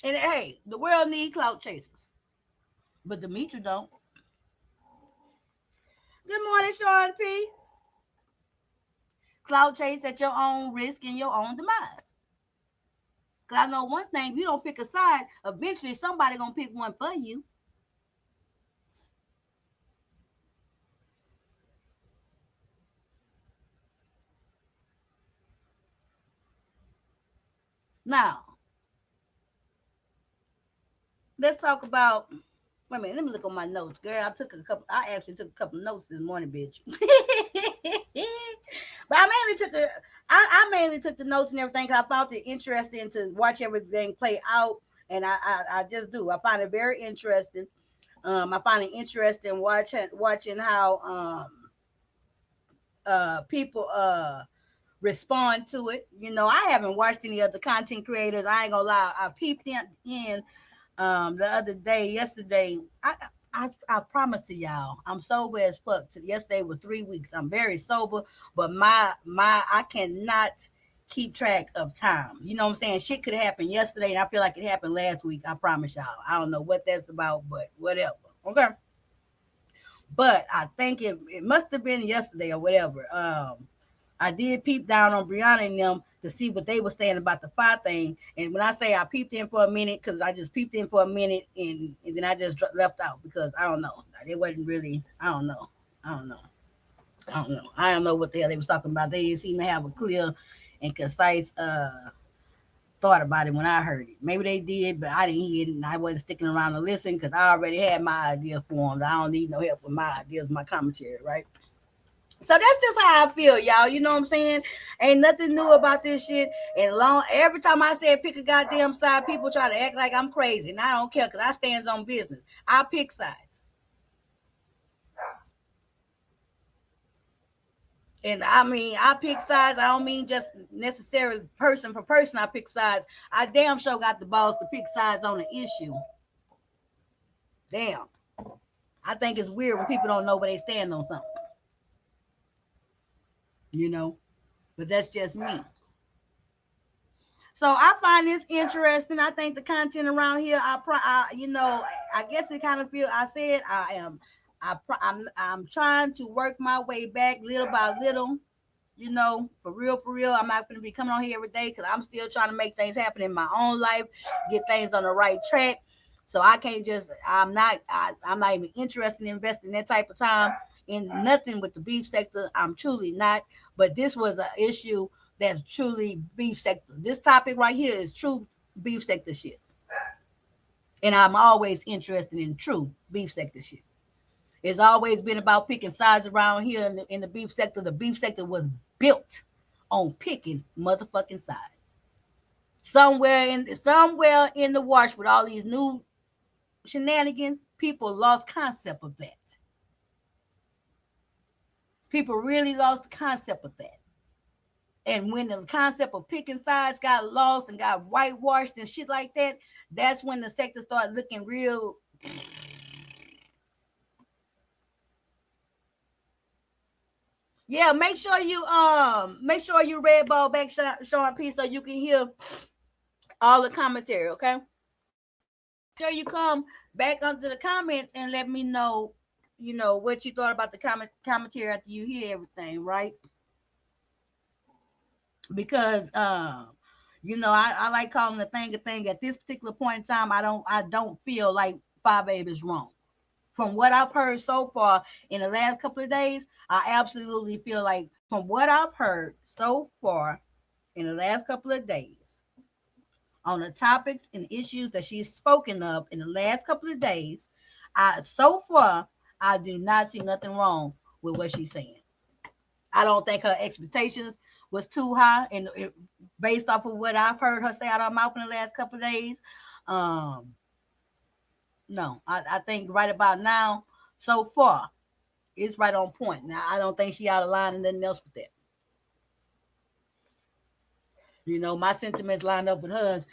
And hey, the world need clout chasers, but Demetra don't. Good morning, Sean P. Clout chase at your own risk and your own demise. Cause I know one thing: if you don't pick a side, eventually somebody gonna pick one for you. Now, let's talk about. Wait a minute, let me look on my notes, girl. I actually took a couple notes this morning, bitch. But I mainly took the notes and everything because I found it interesting to watch everything play out, and I just do. I find it very interesting. I find it interesting watching how people respond to it. You know, I haven't watched any other content creators. I ain't gonna lie. I peeped in the other day, yesterday. I promise to y'all, I'm sober as fuck. Yesterday was 3 weeks. I'm very sober, but I cannot keep track of time. You know what I'm saying? Shit could happen yesterday, and I feel like it happened last week. I promise y'all. I don't know what that's about, but whatever. Okay. But I think it must have been yesterday or whatever. I did peep down on Brianna and them to see what they were saying about the fire thing. And when I say I peeped in for a minute, because I just peeped in for a minute and then I just left out because I don't know. It wasn't really, I don't know. I don't know. I don't know. I don't know what the hell they was talking about. They didn't seem to have a clear and concise thought about it when I heard it. Maybe they did, but I didn't hear it and I wasn't sticking around to listen because I already had my idea formed. I don't need no help with my ideas, my commentary, right? So that's just how I feel, y'all. You know what I'm saying? Ain't nothing new about this shit. And long every time I say pick a goddamn side, people try to act like I'm crazy. And I don't care because I stands on business. I pick sides. And I mean, I pick sides. I don't mean just necessarily person for person. I pick sides. I damn sure got the balls to pick sides on the issue. Damn. I think it's weird when people don't know where they stand on something. You know? But that's just me. So I find this interesting. I think the content around here, you know, I guess it kind of feel. I said I am, I'm trying to work my way back little by little. You know, for real, for real. I'm not going to be coming on here every day because I'm still trying to make things happen in my own life, get things on the right track. So I can't just. I'm not even interested in investing that type of time in nothing with the beef sector. I'm truly not. But this was an issue that's truly beef sector. This topic right here is true beef sector shit. And I'm always interested in true beef sector shit. It's always been about picking sides around here in the beef sector. The beef sector was built on picking motherfucking sides. Somewhere in the wash with all these new shenanigans, people lost concept of that. People really lost the concept of that. And when the concept of picking sides got lost and got whitewashed and shit like that, that's when the sector started looking real. Yeah, make sure you red ball back Sean P so you can hear all the commentary, okay? Sure you come back under the comments and let me know, you know, what you thought about the commentary after you hear everything, right? Because you know, I like calling a thing a thing. At this particular point in time, I don't feel like Five Baby is wrong. From what I've heard so far in the last couple of days, I absolutely feel like from what I've heard so far in the last couple of days on the topics and issues that she's spoken of in the last couple of days, so far I do not see nothing wrong with what she's saying. I don't think her expectations was too high, and based off of what I've heard her say out of her mouth in the last couple of days, um, no, I think right about now, so far, it's right on point. Now I don't think she out of line and nothing else with that. My sentiments lined up with hers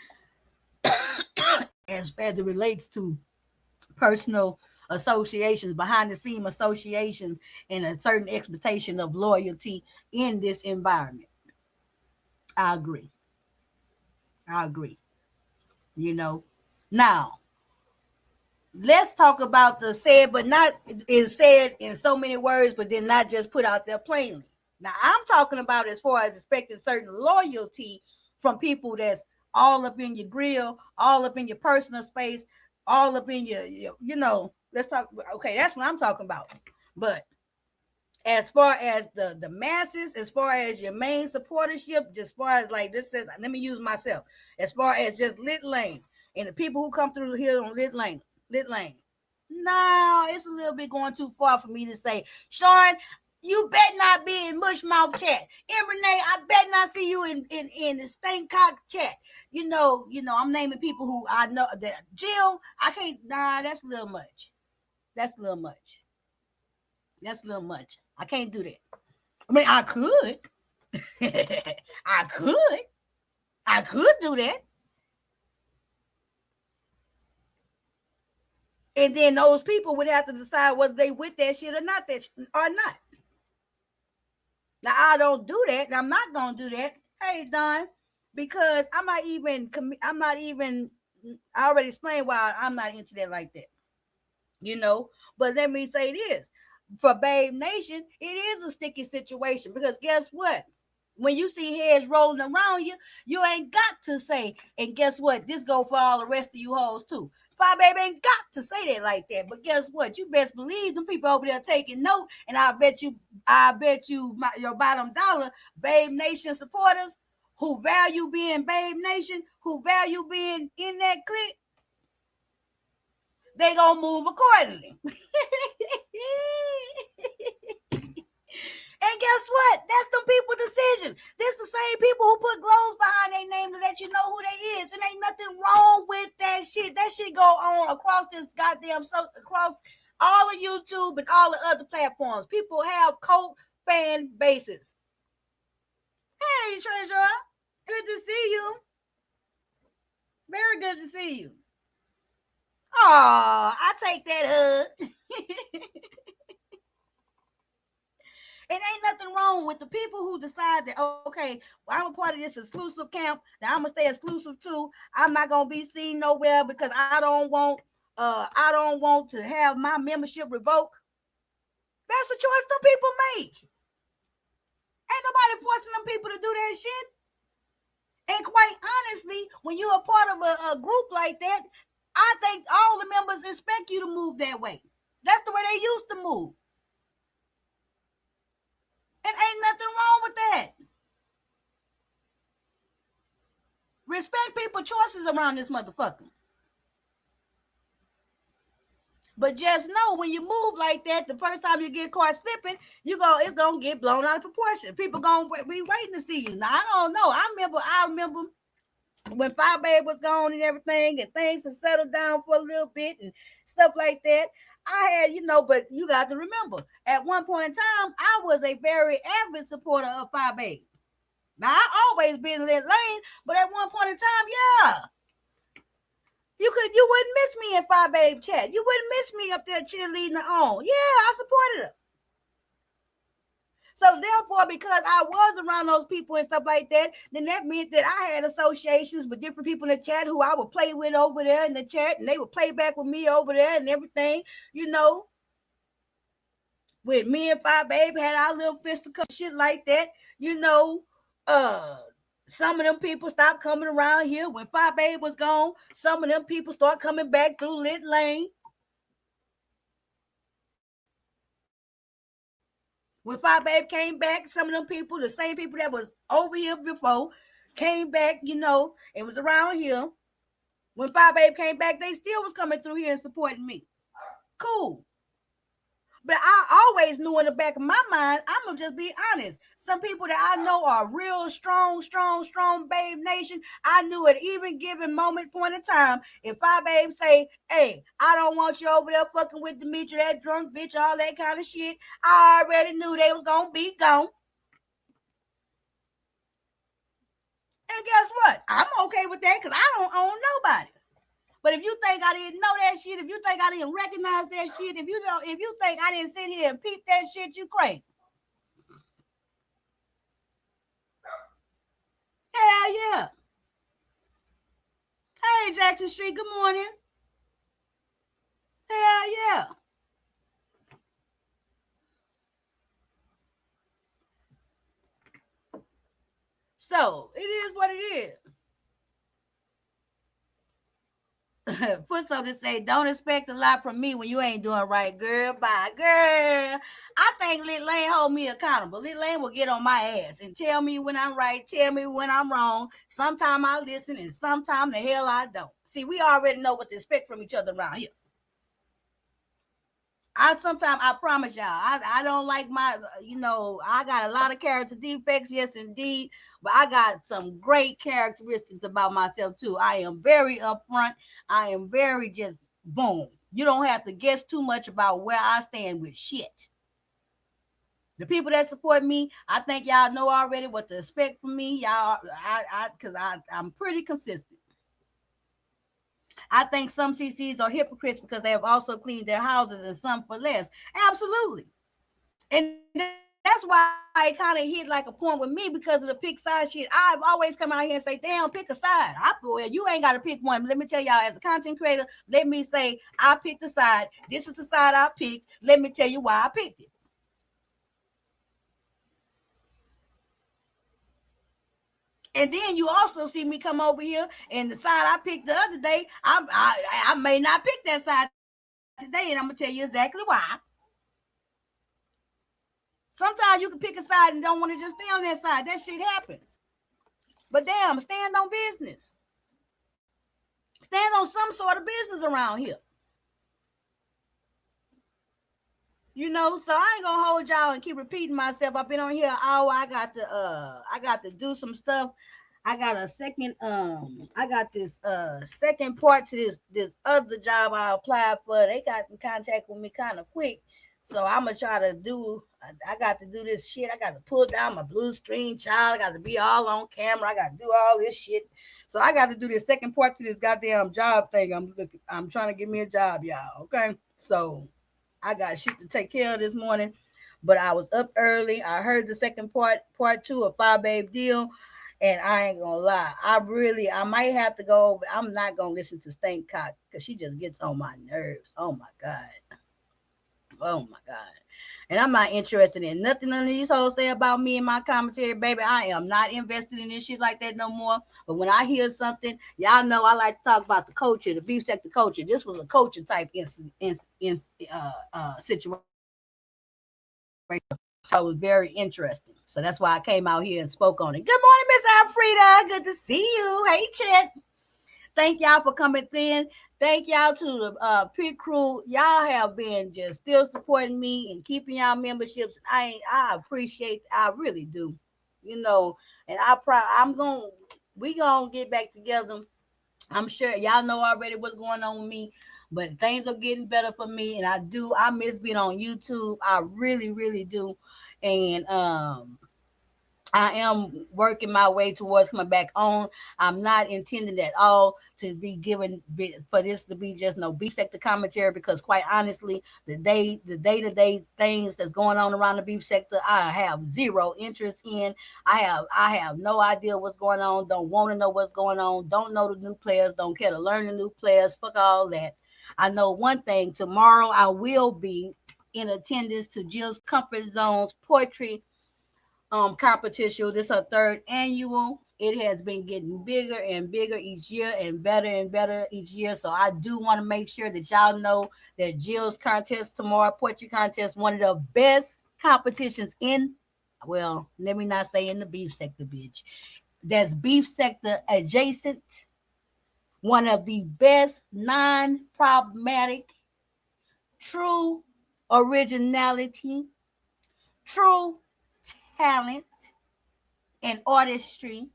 as it relates to personal associations, behind the scene associations, and a certain expectation of loyalty in this environment. I agree. I agree. You know. Now, let's talk about the said but not is said in so many words, but then not just put out there plainly. Now, I'm talking about as far as expecting certain loyalty from people that's all up in your grill, all up in your personal space, all up in let's talk. Okay, that's what I'm talking about. But as far as the masses, as far as your main supportership, just as far as like this says, let me use myself, as far as just Lit Lane and the people who come through here on Lit Lane. No, it's a little bit going too far for me to say, Sean, you bet not be in Mushmouth chat. And Renee, I bet not see you in the Stankcock chat. I'm naming people who I know. That Jill, I can't. Nah, that's a little much. That's a little much. That's a little much. I can't do that. I mean, I could. I could. I could do that. And then those people would have to decide whether they with that shit or not or not. Now I don't do that. And I'm not gonna do that. Hey Don, because I'm not even I already explained why I'm not into that like that. But let me say this. For Babe Nation, it is a sticky situation because guess what? When you see heads rolling around you, you ain't got to say, and guess what? This go for all the rest of you hoes too. Five Baby ain't got to say that like that. But guess what? You best believe them people over there taking note, and I bet you your bottom dollar, Babe Nation supporters who value being Babe Nation, who value being in that clique, they gonna move accordingly. And guess what? That's them people decision. This the same people who put glows behind their name to let you know who they is. And ain't nothing wrong with that shit. That shit go on across this goddamn across all of YouTube and all the other platforms. People have cult fan bases. Hey, Treasure. Good to see you. Very good to see you. Oh, I take that hug. It ain't nothing wrong with the people who decide that, okay, well, I'm a part of this exclusive camp, that I'm gonna stay exclusive too. I'm not gonna be seen nowhere because I don't want to have my membership revoked. That's a choice some people make. Ain't nobody forcing them people to do that shit. And quite honestly, when you're a part of a group like that, I think all the members expect you to move that way. That's the way they used to move. And ain't nothing wrong with that. Respect people's choices around this motherfucker. But just know when you move like that, the first time you get caught slipping, it's gonna get blown out of proportion. People gonna be waiting to see you. Now I don't know. I remember when Five Babe was gone and everything, and things had settled down for a little bit and stuff like that. I had, but you got to remember, at one point in time, I was a very avid supporter of Five Babe. Now I always been in that lane, but at one point in time, yeah. You wouldn't miss me in Five Babe chat. You wouldn't miss me up there cheerleading her on. Yeah, I supported her. So therefore, because I was around those people and stuff like that, then that meant that I had associations with different people in the chat who I would play with over there in the chat, and they would play back with me over there and everything, with me and Five Babe had our little fisticuff shit like that, uh some of them people stopped coming around here when Five Babe was gone. Some of them people start coming back through Lit Lane. When Five Babe came back, some of them people, the same people that was over here before, came back, and was around here. When Five Babe came back, they still was coming through here and supporting me. Cool. But I always knew in the back of my mind, I'm gonna just be honest. Some people that I know are real strong, Babe Nation. I knew at even given moment, point in time, if Five Babe say, "Hey, I don't want you over there fucking with Demetri, that drunk bitch, all that kind of shit," I already knew they was gonna be gone. And guess what? I'm okay with that because I don't own nobody. But if you think I didn't know that shit, if you think I didn't recognize that shit, if you think I didn't sit here and peep that shit, you crazy. Hell yeah. Hey, Jackson Street, good morning. Hell yeah. So it is what it is. Put something to say, don't expect a lot from me when you ain't doing right, girl. Bye, girl. I think Lil Lane hold me accountable. Lil Lane will get on my ass and tell me when I'm right, tell me when I'm wrong. Sometime I listen and sometime the hell I don't. See, we already know what to expect from each other around here. I promise y'all, I don't like I got a lot of character defects, yes indeed, but I got some great characteristics about myself too. I am very upfront. I am very just boom. You don't have to guess too much about where I stand with shit. The people that support me, I think y'all know already what to expect from me. Y'all, because I'm pretty consistent. I think some CCs are hypocrites because they have also cleaned their houses and some for less. Absolutely. And that's why it kind of hit like a point with me because of the pick side shit. I've always come out here and say, damn, pick a side. You ain't got to pick one. Let me tell y'all, as a content creator, let me say, I picked the side. This is the side I picked. Let me tell you why I picked it. And then you also see me come over here and the side I picked the other day, I may not pick that side today, and I'm gonna tell you exactly why. Sometimes you can pick a side and don't want to just stay on that side. That shit happens. But damn, stand on business. Stand on some sort of business around here. So I ain't gonna hold y'all and keep repeating myself. I've been on here an hour. I got to do some stuff. I got a second I got this second part to this other job I applied for. They got in contact with me kind of quick. So I'm gonna try to do I got to do this shit. I got to pull down my blue screen, child. I got to be all on camera. I got to do all this shit. So I got to do this second part to this goddamn job thing. I'm trying to get me a job, y'all. Okay. So I got shit to take care of this morning, but I was up early. I heard the second part two of Five Babe Deal, and I ain't gonna lie. I might have to go over. I'm not gonna listen to Stank Cock because she just gets on my nerves. Oh my god. Oh my god. And I'm not interested in nothing none of these hoes say about me and my commentary, baby. I am not invested in this shit like that no more. But when I hear something, y'all know I like to talk about the culture, the beef sector culture. This was a culture type situation. It was very interesting. So that's why I came out here and spoke on it. Good morning, Miss Alfreda. Good to see you. Hey, Chet. Thank y'all for coming in. Thank y'all to the pit crew. Y'all have been just still supporting me and keeping y'all memberships. I appreciate. I really do. And we gonna get back together. I'm sure y'all know already what's going on with me, but things are getting better for me, and I miss being on YouTube. I really, really do, and I am working my way towards coming back on. I'm not intending at all to be given for this to be just no beef sector commentary because, quite honestly, the day-to-day things that's going on around the beef sector, I have zero interest in. I have no idea what's going on. Don't want to know what's going on. Don't know the new players. Don't care to learn the new players. Fuck all that. I know one thing. Tomorrow I will be in attendance to Jill's Comfort Zone's poetry competition. This is her third annual. It has been getting bigger and bigger each year and better each year. So I do want to make sure that y'all know that Jill's contest tomorrow, poetry contest, one of the best competitions in, well, let me not say in the beef sector, bitch. That's beef sector adjacent. One of the best non problematic, true originality, true talent, and artistry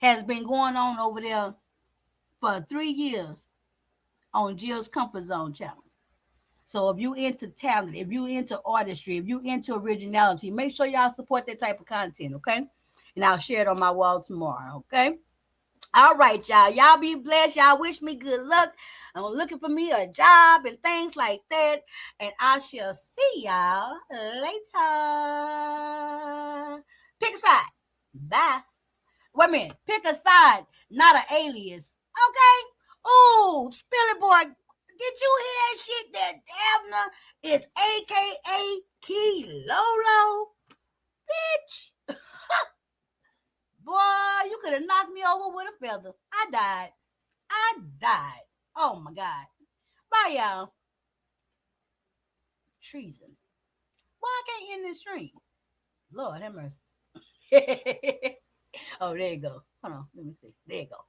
has been going on over there for 3 years on Jill's Comfort Zone channel. So if you into talent, if you into artistry, if you into originality, make sure y'all support that type of content, okay? And I'll share it on my wall tomorrow, okay? All right, y'all. Y'all be blessed. Y'all wish me good luck. I'm looking for me a job and things like that. And I shall see y'all later. Pick a side. Bye. Wait a minute. Pick a side, not an alias. Okay? Ooh, Spilly Boy. Did you hear that shit that Abner is AKA Key Lolo? Bitch. Boy, you could have knocked me over with a feather. I died. I died. Oh my God. Bye, y'all. Treason. Why I can't end this stream? Lord have mercy. Oh, there you go. Hold on. Let me see. There you go.